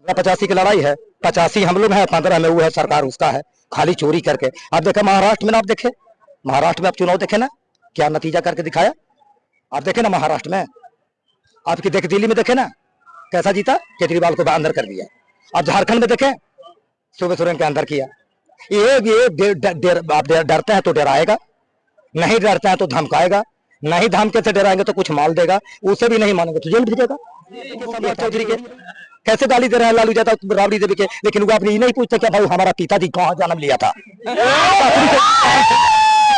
85 की लड़ाई है, 85 हम लोग हैं, 15 में वो है, सरकार उसका है, खाली चोरी करके। आप देखे महाराष्ट्र में, आप देखे महाराष्ट्र में, आप चुनाव देखे ना, क्या नतीजा करके दिखाया। आप देखे ना महाराष्ट्र में, आपकी देखे दिल्ली में देखे ना कैसा जीता, केजरीवाल को अंदर कर दिया। आप झारखंड में देखे सुबह सोरेन के अंदर किया। आप डरते हैं तो डराएगा, नहीं डरता है तो धमकाएगा, नहीं धमके से डराएंगे तो कुछ माल देगा, उसे भी नहीं मानेंगे तो जेल भेजेगा। सम्राट चौधरी के कैसे गाली दे रहे हैं लालू यादव राबड़ी देवी के, लेकिन वो आपने ये नहीं पूछते क्या भाई हमारा पिताजी कहाँ जन्म लिया था।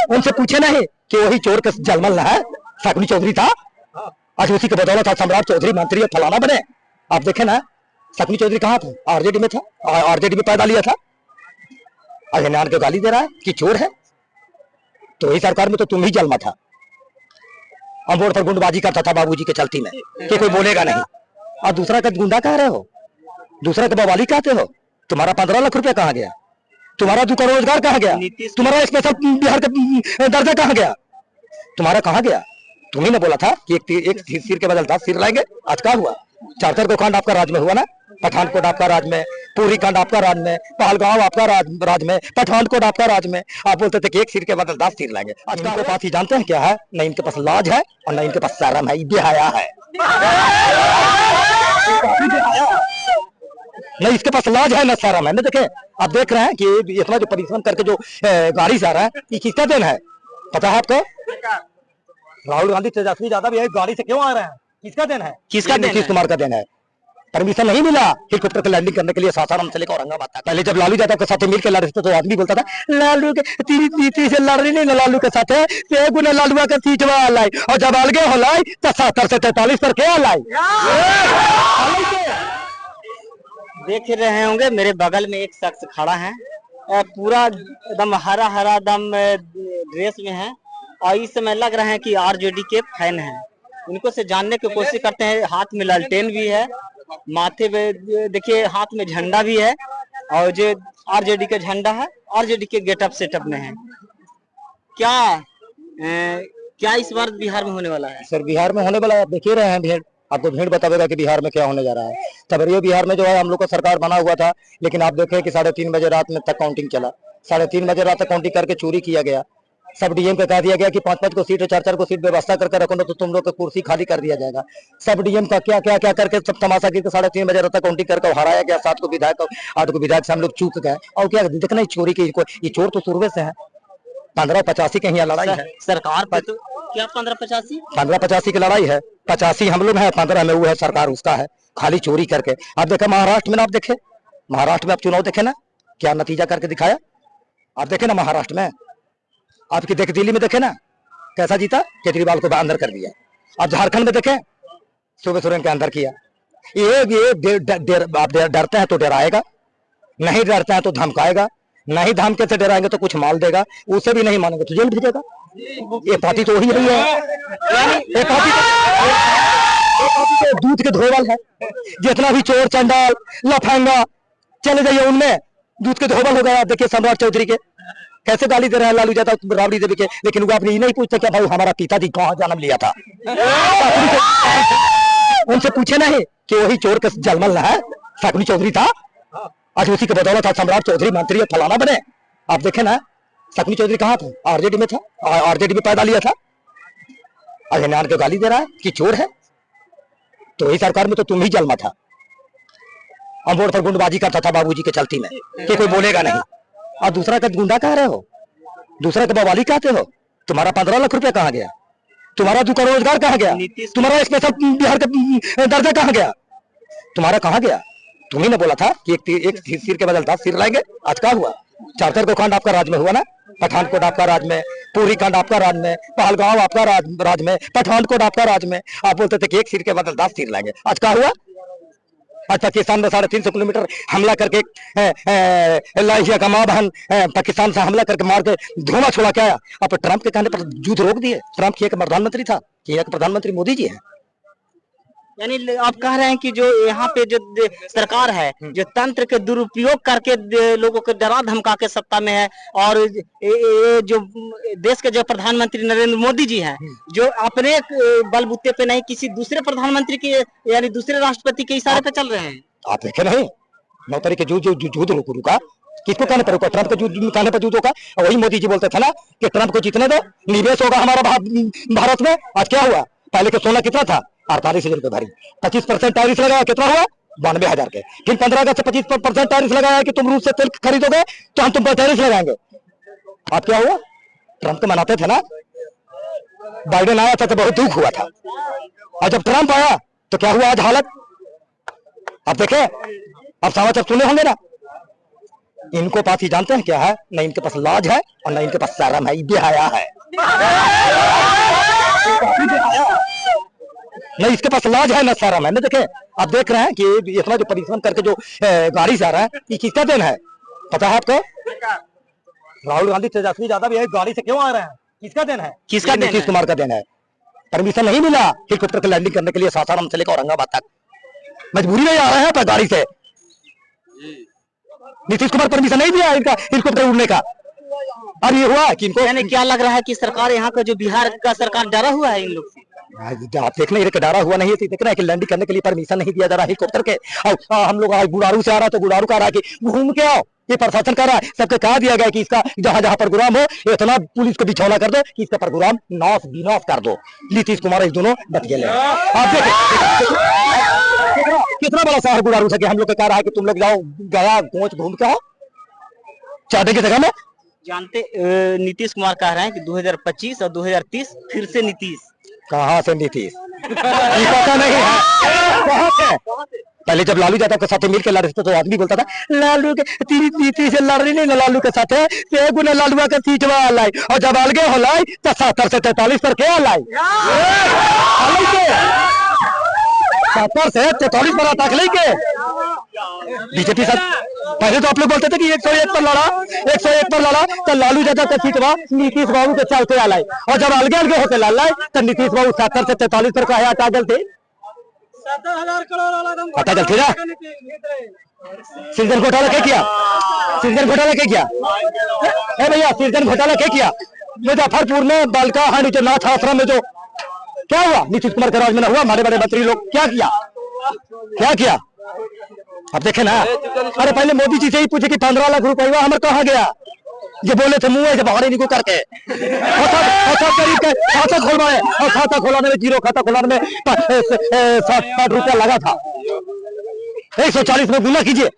उनसे पूछे नहीं कि वही चोर का जलमल है, शकुनी चौधरी था, आज उसी के बदौलत था सम्राट चौधरी मंत्री फलाना बने। आप देखे ना शकुनी चौधरी कहाँ था, आरजेडी में था, आरजेडी में पैदा लिया था। अभियान को गाली दे रहा है कि चोर है, तो वही सरकार में तो तुम ही जन्मा था। हम वोट पर गुंडबाजी करता था बाबूजी के चलती में कि कोई बोलेगा नहीं, और दूसरा का गुंडा कह रहे हो, दूसरा का बवाली कहते हो। तुम्हारा 15 लाख रुपया कहाँ गया, तुम्हारा 2 करोड़ रोजगार कहाँ गया, तुम्हारा स्पेशल बिहार का दर्जा कहाँ गया, तुम्हारा कहाँ गया। तुम्ही ने बोला था कि एक सिर के बदल 10 सिर लाएंगे, आज क्या हुआ। 4 को कांड आपका राज में हुआ ना, पठानकोट आपका राज में, पूरी कांड आपका राज में, पहलगांव आपका राज में, पठानकोट आपका राज में। आप बोलते थे कि एक सिर के बदल 10 सिर लाएंगे। आज इनके पास ही जानते हैं क्या है, न इनके पास लाज है और न इनके पास शर्म है, बेहया है। नहीं इसके पास लाज है न शर्म है। देखे आप देख रहे हैं कि इतना जो परिश्रम करके जो गाड़ी से आ रहा है, ये किसका दिन है पता है आपको। राहुल गांधी तेजस्वी यादव ये गाड़ी से क्यों आ रहे हैं, किसका दिन है, किसका दिन, नीतीश कुमार का दिन है। परमिशन नहीं मिला हेलीकॉप्टर पे लैंडिंग करने के लिए सासाराम से लेकर औरंगाबाद तक। पहले जब लालू यादव के साथ मिलकर लड़ रहे थे तो आदमी बोलता था लालू के नीति से लड़ रही नहीं, लालू के साथ है लालुआ का सीटवा लाई, और जब अलगे हो लाई तो 70 से 43 पर क्या लाई। देख रहे होंगे मेरे बगल में एक शख्स खड़ा है, पूरा एकदम हरा हरा दम ड्रेस में है, और इस समय लग रहा है कि आरजेडी के फैन हैं। उनको से जानने की कोशिश करते हैं। हाथ में लालटेन भी है, माथे पे देखिए हाथ में झंडा भी है, और जो आरजेडी का झंडा है आरजेडी के गेटअप सेटअप में है। क्या इस बार बिहार में होने वाला है सर। बिहार में होने वाला है, देख ही रहे हैं भीड़, आपको भीड़ बतावेगा कि बिहार में क्या होने जा रहा है। तबरियो बिहार में जो है हम लोग का सरकार बना हुआ था, लेकिन आप देखें कि 3:30 बजे रात में तक काउंटिंग चला, 3:30 बजे रात तक काउंटिंग करके चोरी किया गया। सब डीएम पे कह दिया गया कि 5-5 को सीट, 4-4 को सीट व्यवस्था करके रखो ना तो तुम लोग का कुर्सी खाली कर दिया जाएगा। सब डीएम का क्या क्या क्या करके सब तमाशा की 3:30 बजे रात तक काउंटिंग करके हराया गया। 7 को विधायक, 8 को विधायक से हम लोग चूक गए। और क्या देखना चोरी की, ये चोर तो शुरू से है। 15-85 के यहाँ लड़ाई है सरकार पर, तो क्या 15-85 की लड़ाई है, 85 हम लोग हैं, 15 में वो है, सरकार उसका है, खाली चोरी करके। आप देखे महाराष्ट्र में, आप देखे महाराष्ट्र में, आप चुनाव देखे ना क्या नतीजा करके दिखाया। आप देखे ना महाराष्ट्र में, आपकी देखे दिल्ली में देखे ना कैसा जीता, केजरीवाल को अंदर कर दिया। आप झारखंड में देखे सुबह सोरेन के अंदर किया। आप डरते हैं तो डराएगा, नहीं डरता है तो धमकाएगा, नहीं धमके से डराएंगे तो कुछ माल देगा, उसे भी नहीं मानेंगे तो जेल भेजेगा। ये पार्टी तो वही रही है, ये पार्टी तो दूध के धोबल है। जितना भी चोर चंडाल लफंगा चले जाइए उनमें दूध के धोबल हो गया। देखिए सम्राट चौधरी के कैसे गाली दे रहे हैं लालू यादव राबड़ी देवी के, लेकिन वो आपने ये नहीं पूछते क्या भाई हमारा पिताजी कहाँ जन्म लिया था। उनसे पूछे नहीं कि वही चोर का जलमल है, शकुनी चौधरी था, आज उसी के बदौलत था सम्राट चौधरी मंत्री फलाना बने। आप देखे ना शकुनी चौधरी कहाँ था, आरजेडी में था, आरजेडी में पैदा लिया था। अभियान को गाली दे रहा है कि चोर है, तो वही सरकार में तो तुम ही जन्मा था। हम वोट पर गुंडबाजी करता था बाबूजी के चलती में कि कोई बोलेगा नहीं, और दूसरा का गुंडा कह रहे हो, दूसरा का बवाली कहते हो। तुम्हारा 15 लाख रुपया कहाँ गया, तुम्हारा 2 करोड़ रोजगार कहाँ गया, तुम्हारा स्पेशल बिहार का दर्जा कहाँ गया, तुम्हारा कहाँ गया। तुम्ही ने बोला था कि एक सिर के बदल 10 सिर लाएंगे, आज क्या हुआ। 4 को कांड आपका राज में हुआ ना, पठानकोट आपका राज में, पूरी कांड आपका राज में, पहलगांव आपका राज में, पठानकोट आपका राज में। आप बोलते थे कि एक सिर के बदल 10 सिर लाएंगे, आज क्या हुआ। आज पाकिस्तान में 350 किलोमीटर हमला करके लाइया का माँ बहन पाकिस्तान से हमला करके मार के धुआं छोड़ा क्या। अब ट्रंप के कहने पर युद्ध रोक दिए। ट्रंप की एक प्रधानमंत्री था कि एक प्रधानमंत्री मोदी जी है। यानी आप कह रहे हैं कि जो यहाँ पे जो सरकार है जो तंत्र के दुरुपयोग करके लोगों को डरा धमका के सत्ता में है, और ये जो देश के जो प्रधानमंत्री नरेंद्र मोदी जी हैं जो अपने बलबूते पे नहीं किसी दूसरे प्रधानमंत्री के यानी दूसरे राष्ट्रपति के इशारे पे चल रहे हैं। आप देखे नहीं नौतरी के जूझ रुका, किसको कहने पर रुका? ट्रंप के कहने पर जूझ होगा। और वही मोदी जी बोलते थे ना कि ट्रंप को जीतने दो, निवेश होगा हमारा भारत में। आज क्या हुआ? पहले के सोना कितना था? 48,000 रुपए भरी, 25% टैरिफ लगाया, कितना हुआ? 92,000 के। फिर 15 अगस्त से 25% टैरिफ लगाया कि तुम रूस से तेल खरीदोगे तो हम तुम पर टैरिफ लगाएंगे। अब क्या हुआ? ट्रंप को मनाते थे ना, बाइडेन आया था तो बहुत दुख हुआ था, और जब ट्रंप आया तो क्या हुआ आज हालत? अब देखे, अब समाचार सुने होंगे ना। इनको पास ही जानते हैं क्या है? न इनके पास लाज है और न इनके पास शर्म है, बेहया है। नहीं इसके पास लाज है न शर्म है। न देखे, आप देख रहे हैं कि इतना जो परिश्रम करके जो गाड़ी से आ रहा है, ये किसका देन है पता है आपको? राहुल गांधी तेजस्वी यादव ये गाड़ी से क्यों आ रहे हैं? किसका देन है? किसका देन है? नीतीश कुमार का देन है। परमिशन नहीं मिला हेलीकॉप्टर की लैंडिंग करने के लिए सासाराम से लेकर औरंगाबाद तक, मजबूरी में आ रहे हैं पर गाड़ी से। नीतीश कुमार परमिशन नहीं दिया इनका हेलीकॉप्टर उड़ने का। अब ये हुआ कि इनको, यानी क्या लग रहा है कि सरकार यहाँ का जो बिहार का सरकार डरा हुआ है इन लोग से? आप देख रहे हैं डरा हुआ नहीं है, देख रहे हैं कि लैंडिंग करने के लिए परमिशन नहीं दिया जा रहा हेलीकॉप्टर के। और हम लोग आज गुड़ारू से आ रहा है तो गुड़ारू का आ रहा है कि घूम के आओ, ये प्रशासन कर रहा है। सबके कहा दिया गया कि इसका जहां जहां प्रोग्राम हो इतना पुलिस को बिछौना कर दो कि इसका प्रोग्राम नाश विनाश कर दो। नीतीश कुमार इस दोनों बच गए। आप देखें कितना बड़ा शहर गुड़ारू था कि हम लोग कह रहा है कि तुम लोग जाओ गया गोच घूम के आओ चाहते की जगह में। जानते नीतीश कुमार कह रहे हैं कि 2025 और 2030 फिर से नीतीश। कहाँ से नीतीश? पता नहीं है कहाँ से। पहले जब लालू यादव के साथ मिलकर लड़ रहे थे तो आदमी बोलता था लालू के नीतीश से लड़ रही नहीं, लालू के साथ है लालुआ का सीट लाई, और जब अलगे हो लाई तो 70 से 43 पर क्या लाई, 70 से 43 पर अटक लेके बीजेपी साथ। पहले तो आप लोग बोलते थे कि 101 पर लड़ा, 101 पर लड़ा तो लालू यादव का सीट नीतीश बाबू के चलते आलाई, और जब अलगे अलगे होते लाई तो नीतीश बाबू 70 से 43 पर कहा अटक गए थे। 70,000 करोड़ अटक गए थे ना। सृजन घोटाला क्या किया? सृजन घोटाला क्या किया? भैया सृजन घोटाला क्या किया? मुजफ्फरपुर में बालिका हानि जो नाथ आश्रम में जो क्या हुआ? नीतीश कुमार के राज में हुआ। हमारे बड़े मंत्री लोग क्या किया? क्या किया? अब देखे ना। अरे पहले मोदी जी से ही पूछे कि 15 लाख रुपया हमारे कहाँ गया? ये बोले थे मुंह से बाहर ही निकल करके खाता खोलवाए, और खाता खोलाने में जीरो खाता खोलाने में 60 रुपया लगा था। 140 में गुना कीजिए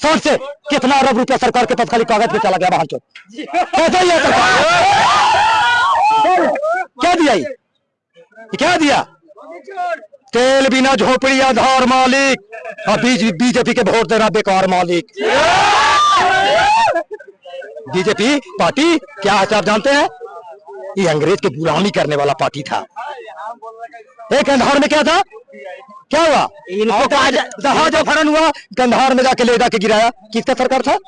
60 से कितना अरब रुपया सरकार के पास खाली कागज पे चला गया बाहर चो। कैसा ही है क्या दिया? क्या दिया? तेल बिना झोपड़ी आधार मालिक, और बीजेपी के वोट देना बेकार मालिक। बीजेपी पार्टी क्या है आप जानते हैं? ये अंग्रेज की गुलामी करने वाला पार्टी था। एक कंधार में क्या था? क्या हुआ? इनको जहाज अपहरण हुआ, कंधार में जाके ले जाके गिराया, किसका सरकार था?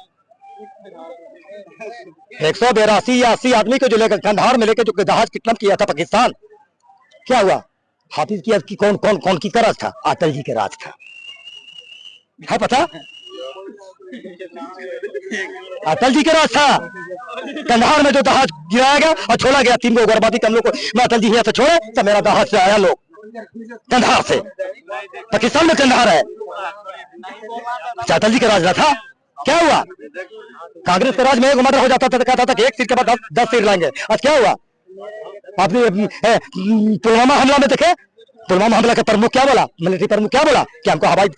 182 या 80 आदमी को जो लेकर कंधार में लेकर जो जहाज किडनैप किया था पाकिस्तान, क्या हुआ? हाफिज की कि कौन किसका राज था? अटल जी के राज था, है पता? अटल जी के राज था। कंधार में जो जहाज गिराया गया और छोड़ा गया 3 को उग्रवादी कमलों को, मैं अटल जी यहाँ से छोड़े तो मेरा जहाज से आया लोग कंधार से। पाकिस्तान में कंधार है, अटल जी का राज था। क्या हुआ? कांग्रेस के राज में एक मर्डर हो जाता था तो कहता था कि एक सीट के बाद 10 सीट लाएंगे। आज क्या हुआ? आपने पुलवामा हमला में देखे, पुलवामा हमला का प्रमुख क्या बोला? मिलिट्री प्रमुख क्या बोला कि हमको हवाई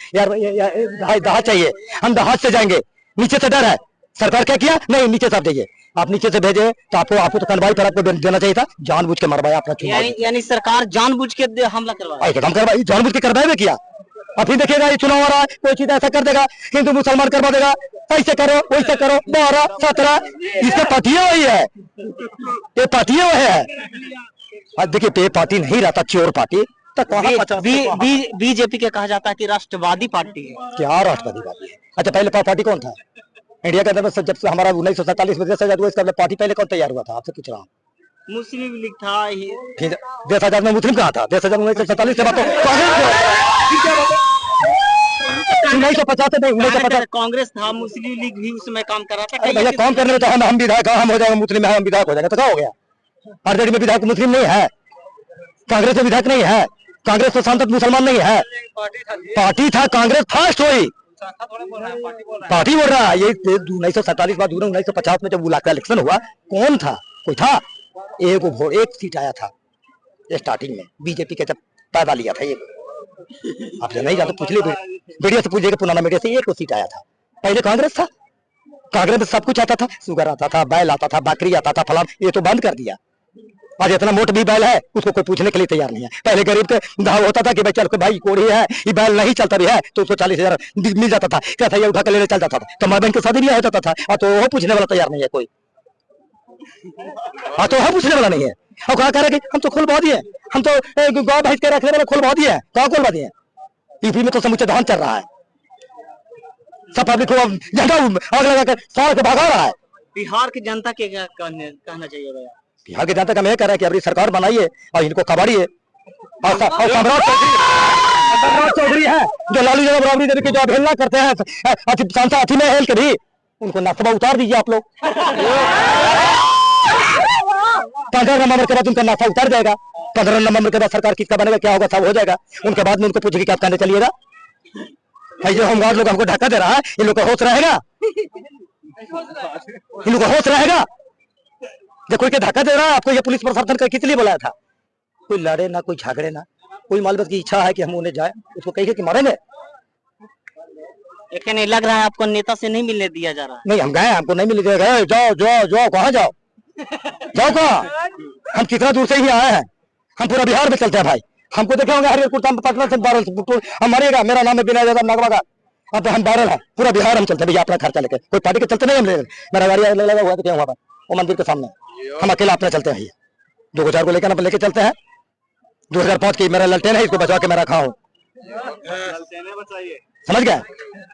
जहाज चाहिए, हम जहाज से जाएंगे, नीचे से डर है। सरकार क्या किया? नहीं नीचे से आप जाइए, आप नीचे से भेजे तो आपको तो कन्वाई पर आपको देना चाहिए था, जानबूझ के मरवाया अपना चुनाव। यानी सरकार जानबूझ के हमला करवाया, एकदम करवाई, जानबूझ के करवाए किया। और फिर देखिएगा ये चुनाव आ रहा है, कोई चीज ऐसा कर देगा, हिंदू मुसलमान करवा देगा, ऐसे करो वैसे करो, 12 17 इसके पार्टियां वही है, ये पार्टियां वही है। देखिए पे पार्टी नहीं रहता, चोर पार्टी। बीजेपी के कहा जाता है कि राष्ट्रवादी पार्टी है। क्या राष्ट्रवादी पार्टी है? अच्छा पहले पार्टी कौन था इंडिया के अंदर? जब से हमारा 1947 में देश आजाद हुआ, इसका पार्टी पहले कौन तैयार हुआ था? आपसे पूछ रहा हूँ। मुस्लिम लीग था। देश आजाद में मुस्लिम कहाँ था? देश आजाद 1947 के बाद तो 1950 कांग्रेस था, मुस्लिम लीग भी उसमें काम कर रहा था। भैया काम करने में तो हम विधायक, हम हो जाएंगे मुस्लिम है, हम विधायक हो जाएंगे तो क्या हो गया? आरजेडी में विधायक मुस्लिम नहीं है, कांग्रेस में विधायक नहीं है, कांग्रेस तो सांसद मुसलमान नहीं है। पार्टी था कांग्रेस फर्स्ट हुई, पार्टी बोल रहा है। ये 1947 बाद 1950 में जब वो इलेक्शन हुआ, कौन था? कोई था? एक सीट आया था स्टार्टिंग में, बीजेपी के जब पैदा लिया था। एक आप नहीं जानते, पूछ लीजिए, मीडिया से पूछिएगा, पुराना मीडिया से, एक सीट आया था। पहले कांग्रेस था, कांग्रेस में सब कुछ आता था, शुगर आता था, बैल आता था, बकरी आता था, फलान, ये तो बंद कर दिया। आज इतना मोट भी बैल है, उसको कोई पूछने के लिए तैयार नहीं है। पहले गरीब के दाव होता था कि भाई चल भाई कोड़ी है, ये बैल नहीं चलता भी है तो उसको 40,000 मिल जाता था, क्या था, ये उठा कर लेने चल जाता था। तो माँ बहन के शादी भी हो जाता था, और तो वो पूछने वाला तैयार नहीं है कोई। हाँ, तो वो पूछने वाला नहीं है। और कहा कह रहे कि हम तो खुलवा दिए, हम तो गाँव भैंस के रखने वाले खुलवा दिए। कहाँ खुलवा दिए? यूपी में तो समूचा धान चल रहा है, सब पब्लिक को झंडा आग लगाकर साल के भागा रहा है। बिहार की जनता के क्या कहना चाहिए भैया? बिहार की जनता का मैं कह रहा है कि अपनी सरकार बनाइए और इनको कबाड़िए। और सम्राट चौधरी है जो लालू यादव बराबरी देने की जो अवहेलना करते हैं, सांसद अथी में हेल के भी उनको नासबा उतार दीजिए आप लोग। 15 नवंबर के बाद उनका नासा उतर जाएगा। 15 नवंबर के बाद सरकार किसका बनेगा, क्या होगा, सब हो जाएगा। उनके बाद में उनको पूछेगी क्या कहने चलिएगा। जो होमगार्ड लोग हमको ढका दे रहा है, इन लोग का होश रहेगा? इन लोग का होश रहेगा? जब कोई के धक्का दे रहा है आपको, ये पुलिस प्रशासन का किस लिए बुलाया था? कोई लड़े ना, कोई झगड़े ना, कोई मालूम की इच्छा है कि हम उन्हें जाए, उसको कहिए कि मारेंगे। लेकिन लग रहा है आपको नेता से नहीं मिलने दिया जा रहा। नहीं, हम गए, हमको नहीं मिलने दिया गया। जाओ जाओ जाओ, कहाँ जाओ, जाओ कहाँ? हम कितना दूर से ही आए हैं, हम पूरा बिहार में चलते हैं भाई। हमको देखे होंगे हरियर कुर्ता में, पटना से हमारे, मेरा नाम है बिना यादव नगवा का। अब हम वायरल है, पूरा बिहार हम चलते हैं भैया, अपना खर्चा लेके। कोई पार्टी के चलते नहीं हम ले, मेरा गाड़ी लगा हुआ है वहाँ पर, वो मंदिर के सामने। हम अकेला अपना चलते हैं, 2-4 को लेकर लेके चलते हैं। 2005 की मेरा ललटेन है, इसको बचा के मैं रखा हूँ, समझ गया?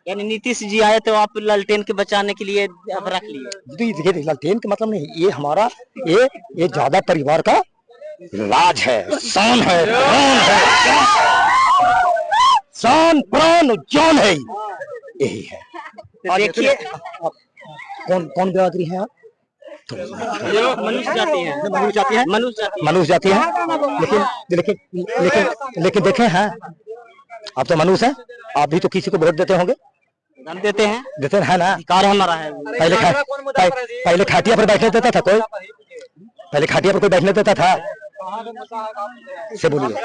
यानी नीतीश जी आए तो आप ललटेन के बचाने के लिए अब रख लिए? देखिए, ललटेन का मतलब नहीं, ये हमारा ये ज्यादा परिवार का राज है, शान है, शान प्राण जान है, यही है। देखिए कौन बिरादरी है आप? मनुष्य जाति है, मनुष्य जाति है। लेकिन देखें हैं, आप तो मनुष्य हैं, आप भी तो किसी को वोट देते होंगे। हम देते हैं ना, कार हमारा है। पहले खाटिया पर बैठने देता था कोई? पहले खाटिया पर कोई बैठने देता था? से बोलिए,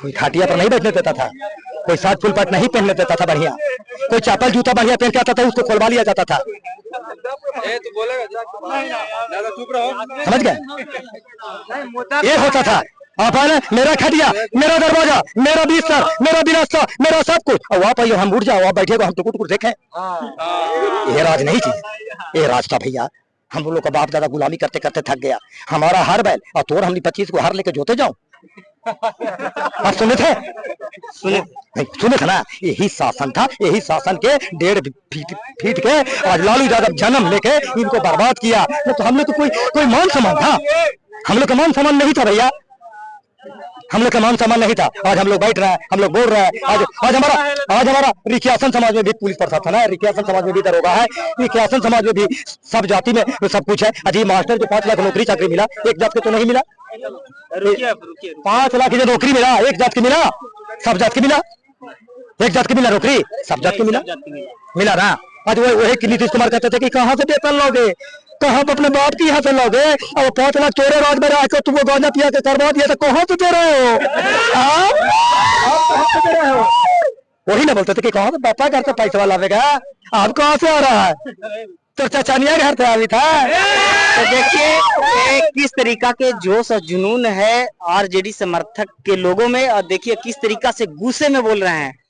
कोई खाटिया पर नहीं बैठने देता था, कोई साथ फुल पैंट नहीं पहनने देता था बढ़िया, कोई चप्पल जूता बढ़िया पहन के आता था, उसको खोलवा लिया जाता था। समझ गए? ये होता था। आप आए, मेरा खटिया, मेरा दरवाजा, मेरा बिस्तर, मेरा बिनास्ता, मेरा सब कुछ, और वहाँ पर हम उठ जाओ, आप बैठेगा, हम टुकुर देखें। ये राज नहीं थी, ये राज था भैया। हम लोग का बाप दादा गुलामी करते करते थक गया, हमारा हर बैल और तोड़ हमने 25 को हर लेके जोते जाओ। आप सुने थे? सुने थे ना? यही शासन था, यही शासन के 1.5 फीट के आज लालू यादव जन्म लेके इनको बर्बाद किया। तो हम लोग तो कोई मान सम्मान था? हम लोग का मान सम्मान नहीं था भैया, हम लोग का मान सम्मान नहीं था। आज हम लोग बैठ रहे हैं, हम लोग बोल रहे हैं। आज हमारा रिक्यासन समाज में भी पुलिस प्रशासन है, रिक्यासन समाज में भी दरोगा है, रिक्यासन समाज में भी सब जाति में सब कुछ है। अजी मास्टर को 5 लाख नौकरी चाकरी मिला, एक जात को तो नहीं मिला। 5 लाख की जो नौकरी मिला, एक जात की मिला, सब जात की मिला, एक जात की मिला नौकरी, सब जात की मिला ना। आज वही नीतीश कुमार कहते थे कि कहाँ से वेतन लोगे, कहाँ अपने बाप की यहाँ से लोगे, और 5 लाख चोरे राज में रह तुमको गांजा पिया के करवा दिया, तो कहाँ से दे रहे हो? वही ना बोलते थे कि कहाँ से बापा घर से पैसा लावेगा, अब कहाँ से आ रहा है? तो चचनिया घर से अभी था। तो देखिए किस तरीका के जोश और जुनून है आरजेडी समर्थक के लोगों में, और देखिए किस तरीका से गुस्से में बोल रहे हैं।